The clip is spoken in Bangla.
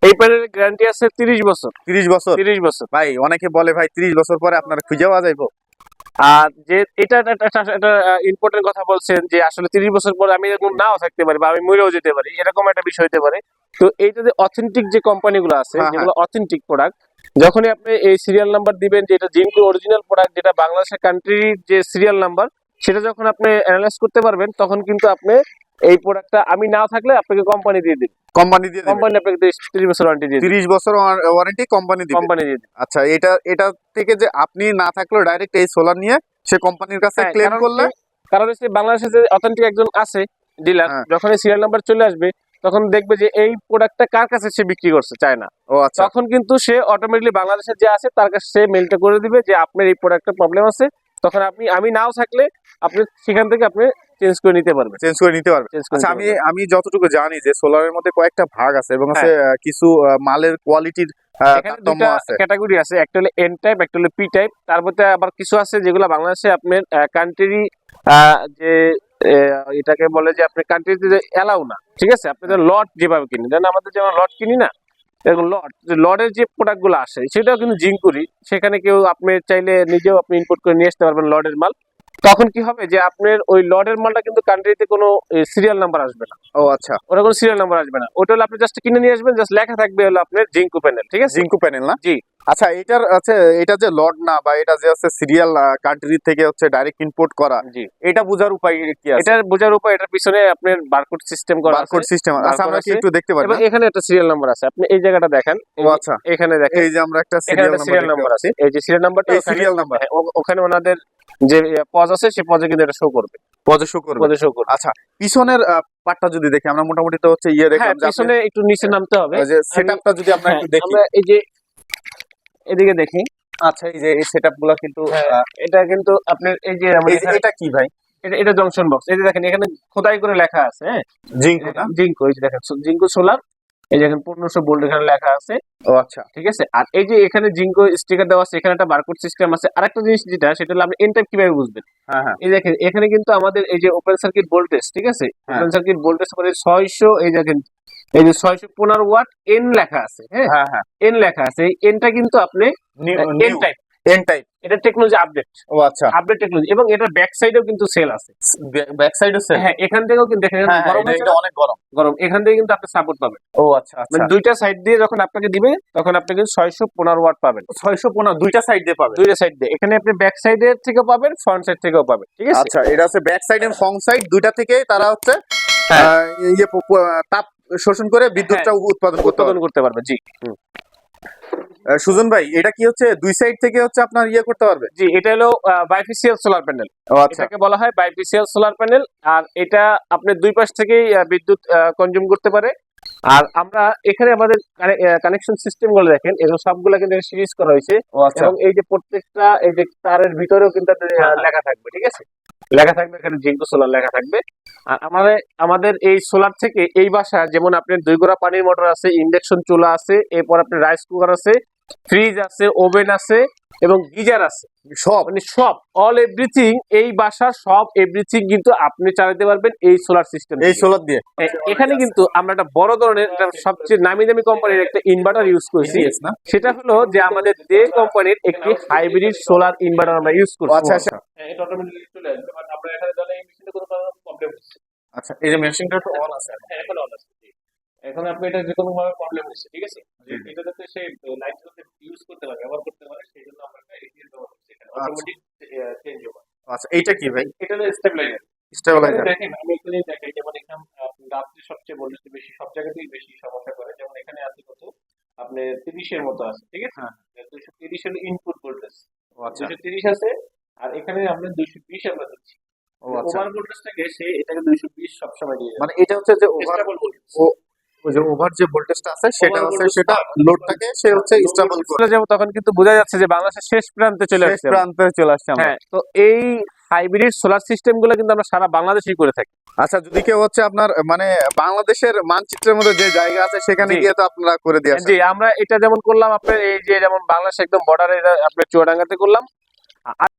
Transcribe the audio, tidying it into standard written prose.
এই প্যানেলের গ্যারান্টি আছে 30 বছর। 30 বছর? 30 বছর ভাই অনেকে বলে ভাই 30 বছর পরে আপনারা খুঁজে পাওয়া যাইবো। আর যে এটা একটা ইম্পর্টেন্ট কথা বলছেন যে আসলে 30 বছর পরে আমি এরকম নাও থাকতে পারি বা আমি মরেও যেতে পারি, এরকম একটা বিষয় হতে পারে। তো এইটা যে অথেন্টিক যে কোম্পানিগুলো আছে, হ্যাঁ, যেগুলো অথেন্টিক প্রোডাক্ট, যখনই আপনি এই সিরিয়াল নাম্বার দিবেন যে এটা জিঙ্কো অরিজিনাল প্রোডাক্ট, যেটা বাংলাদেশের কান্ট্রির যে সিরিয়াল নাম্বার, সেটা যখন আপনি অ্যানালাইজ করতে পারবেন, তখন কিন্তু আপনি এই প্রোডাক্টটা আমি নাও থাকলে আপনাকে কোম্পানি দিয়ে দিবে। কোম্পানি দিয়ে দিবে? কোম্পানি আপনাকে 30 বছর ওয়ারেন্টি দিয়ে দিবে। 30 বছর ওয়ারেন্টি কোম্পানি দিবে? কোম্পানি দিয়ে দিবে। আচ্ছা, এটা থেকে যে আপনি না থাকলেও ডাইরেক্ট এই সোলার নিয়ে সে কোম্পানির কাছে হ্যাঁ, ক্লেম করলে, কারণ হচ্ছে বাংলাদেশে যে অথেন্টিক একজন আছে ডিলার, হ্যাঁ, যখন এই সিরিয়াল নাম্বার চলে আসবে তখন দেখবে যে এই প্রোডাক্টটা কার কাছে সে বিক্রি করছে চায় না, ও আচ্ছা, তখন কিন্তু সে অটোমেটিকলি বাংলাদেশে যে আছে তার কাছে সে মেলটা করে দিবে যে আপনার এই প্রোডাক্টের প্রবলেম আছে, তখন আমি নাও থাকলে আপনি সেখান থেকে আপনি চেঞ্জ করে নিতে পারবেন। চেঞ্জ করে নিতে পারবে। আচ্ছা, আমি যতটুকু জানি যে সোলারের মধ্যে কয়েকটা ভাগ আছে এবং আছে কিছু মালের কোয়ালিটির এখানে দুটো ক্যাটাগরি আছে, একটা হলো এন টাইপ, একটা হলো পি টাইপ। তার মধ্যে আবার কিছু আছে যেগুলো বাংলাদেশে আপনার কান্ট্রি যে এটাকে বলে যে আপনি কান্ট্রিতে এলাও না, ঠিক আছে? আপনি লট যেভাবে কিনি, দেন আমাদের যেমন লট কিনি না, এরকম লটের যে প্রোডাক্ট গুলো আসে সেটাও কিন্তু জিঙ্কুরি। সেখানে কেউ আপনি চাইলে নিজেও আপনি ইম্পোর্ট করে নিয়ে আসতে পারবেন লটের মাল। তখন কি হবে যে আপনার ওই লটের মালটা কিন্তু কান্ট্রিতে কোনো সিরিয়াল নাম্বার আসবে না। ও আচ্ছা, ওটা কোনো সিরিয়াল নাম্বার আসবে না, ওটা হলো আপনি জাস্ট কিনে নিয়ে আসবেন, জাস্ট লেখা থাকবে হলো আপনার জিঙ্কু প্যানেল, ঠিক আছে? জিঙ্কু প্যানেল না? জি। আচ্ছা, এটার আছে, এটা যে লট না বা এটা যে আছে সিরিয়াল কান্ট্রি থেকে হচ্ছে ডাইরেক্ট ইম্পোর্ট করা, জি, এটা বোঝার উপায় কি আছে? এটার বোঝার উপায়, এটার পিছনে আপনার বারকোড সিস্টেম করা আছে। Barcode system. আচ্ছা, আমরা কি একটু দেখতে পারি? এবং এখানে একটা সিরিয়াল নাম্বার আছে, আপনি এই জায়গাটা দেখেন। ও আচ্ছা, এখানে দেখেন, এই যে আমরা একটা সিরিয়াল সিরিয়াল নাম্বার আছে, এই যে সিরিয়াল নাম্বারটা, এই সিরিয়াল নাম্বার ওখানে ওনাদের যে পজ আছে সেই পজে কিন্তু এটা শো করবে, পজে শো করবে। আচ্ছা, পিছনের পার্টটা যদি দেখি আমরা, মোটামুটি তো হচ্ছে দেখলাম যে পিছনে একটু নিচে নামতে হবে, যে সেটআপটা যদি আমরা একটু দেখি, আমরা এই যে এদিকে দেখি। আচ্ছা, এই যে এই সেটআপগুলো কিন্তু এটা কিন্তু আপনার এই যে এটা কি ভাই? এটা জংশন বক্স। এই যে দেখেন এখানে খোদাই করে লেখা আছে, হ্যাঁ, জিঙ্কো না? জিঙ্কো, এই যে দেখেন জিঙ্কো সোলার, এই যে এখানে 1500 ভোল্ট এখানে লেখা আছে। ও আচ্ছা, ঠিক আছে। আর এই যে এখানে জিঙ্কো স্টিকার দেওয়া আছে, এখানে একটা বারকোড সিস্টেম আছে। আরেকটা জিনিস যেটা, সেটা হলো আপনি এন টাইপ কিভাবে বুঝবেন। হ্যাঁ হ্যাঁ, এই দেখেন এখানে কিন্তু আমাদের এই যে ওপেন সার্কিট ভোল্টেজ, ঠিক আছে, ওপেন সার্কিট ভোল্টেজ করে 600, এই দেখেন এই যে 615 ওয়াট এন লেখা আছে, হ্যাঁ হ্যাঁ হ্যাঁ, এন লেখা আছে। এই এনটা কিন্তু আপনি এন টাইপ, এন টাইপ, এটা টেকনোলজি আপডেট। ও আচ্ছা, আপডেট টেকনোলজি। এবং এটার ব্যাক সাইডেও কিন্তু সেল আছে, ব্যাক সাইডে সেল? হ্যাঁ, এখান থেকেও কিন্তু দেখেন গরম হচ্ছে, এটা অনেক গরম, এখান থেকে কিন্তু আপনি সাপোর্ট পাবেন। ও আচ্ছা আচ্ছা, মানে দুইটা সাইড দিয়ে যখন আপনাকে দিবে তখন আপনি কিন্তু 615 ওয়াট পাবেন। 615 দুইটা সাইড দিয়ে পাবেন? দুইটা সাইড দিয়ে। এখানে আপনি ব্যাক সাইডের থেকেও পাবেন, ফ্রন্ট সাইড থেকেও পাবেন, ঠিক আছে? আচ্ছা, এটা হচ্ছে back side and front side দুইটা থেকে তারা হচ্ছে তাপ শোষণ করে বিদ্যুৎটা উৎপাদন করতে পারবে। জি। সুজন ভাই, এটা কি হচ্ছে দুই সাইড থেকে হচ্ছে আপনার করতে পারবে? জি, এটা হলো বাইফেসিয়াল সোলার প্যানেল। ও আচ্ছা, এটাকে বলা হয় বাইফেসিয়াল সোলার প্যানেল। আর এটা আপনি দুই পাশ থেকেই বিদ্যুৎ কনজিউম করতে পারে। আর আমরা এখানে আমাদের কানেকশন সিস্টেম গুলো দেখেন, এগুলো সবগুলো কিন্তু সিরিজ করা হয়েছে। এবং এই যে প্রত্যেকটা এই যে তারের ভিতরেও কিন্তু লেখা থাকবে, ঠিক আছে, লেখা থাকবে এখানে জিঙ্কো সোলার লেখা থাকবে। আর আমাদের এই সোলার থেকে এই বাসা যেমন আপনার 2 গোড়া পানির মোটর আছে, ইন্ডাকশন চুলা আছে, এরপর আপনার রাইস কুকার আছে, ফ্রিজ আছে, ওভেন আছে এবং গিজার আছে, সব মানে সব অল এভরিথিং, এই বাসার সব এভরিথিং কিন্তু আপনি চালাতে পারবেন এই সোলার সিস্টেম, এই সোলার দিয়ে। এখানে কিন্তু আমরা একটা বড় ধরনের সবচেয়ে নামি দামি কোম্পানির একটা ইনভার্টার ইউজ করছি। সেটা হলো যে আমাদের দে কোম্পানির একটি হাইব্রিড সোলার ইনভার্টার আমরা ইউজ করছি। আচ্ছা আচ্ছা, এটা অটোমেটিক্যালি চলে আসবে, বাট আমরা এখানে তাহলে এই মেশিনে কোনো প্রবলেম হচ্ছে। আচ্ছা, এই যে মেশিনটা তো অন আছে? হ্যাঁ, এখন অন আছে। এখন আপনি এটা যে কোনো ভাবে প্রবলেম হচ্ছে, ঠিক আছে, এটা যাতে সেই লাইটগুলোতে ইউজ করতে পারে, ব্যবহার করতে পারে, সেই জন্য আমরা একটা এসিএস ব্যবহার করছি এখানে, অটোমেটিক চেঞ্জ ওভার। আচ্ছা, এইটা কি ভাই? এটা হলো স্টেবিলাইজার। স্টেবিলাইজার। দেখেন আমি এখানে দেখাই, যেমন এখানে রাত্রে সবচেয়ে ভোল্টেজ বেশি, সব জায়গাতেই বেশি সমস্যা করে। যেমন এখানে আছে কত, আপনি 30 এর মতো আছে, ঠিক আছে, 230 এর ইনপুট ভোল্টেজ, 230 আছে। আর এখানে আমরা 220 আমরা দিচ্ছি। ওভার ভোল্টেজটাকে সে এটাকে 220 সব সময় দিয়ে যাবে। মানে এটা হচ্ছে যে ওভার ভোল্টেজ, ওই যে ওভার যে ভোল্টেজটা আছে সেটা হচ্ছে, সেটা লোডটাকে সে হচ্ছে স্টেবল করে যাব। তখন কিন্তু বোঝা যাচ্ছে যে বাংলাদেশের শেষ প্রান্তে চলে আসছে, হ্যাঁ। তো এই হাইব্রিড সোলার সিস্টেম গুলো কিন্তু আমরা সারা বাংলাদেশেই করে থাকি। আচ্ছা, যদি কেউ হচ্ছে আপনার মানে বাংলাদেশের মানচিত্রের মধ্যে যে জায়গা আছে সেখানে গিয়ে তো আপনারা করে দিয়ে আসেন? জি, আমরা এটা যেমন করলাম আপনার এই যে যেমন বাংলাদেশ একদম বর্ডারে আপনার চুয়াডাঙ্গাতে করলাম।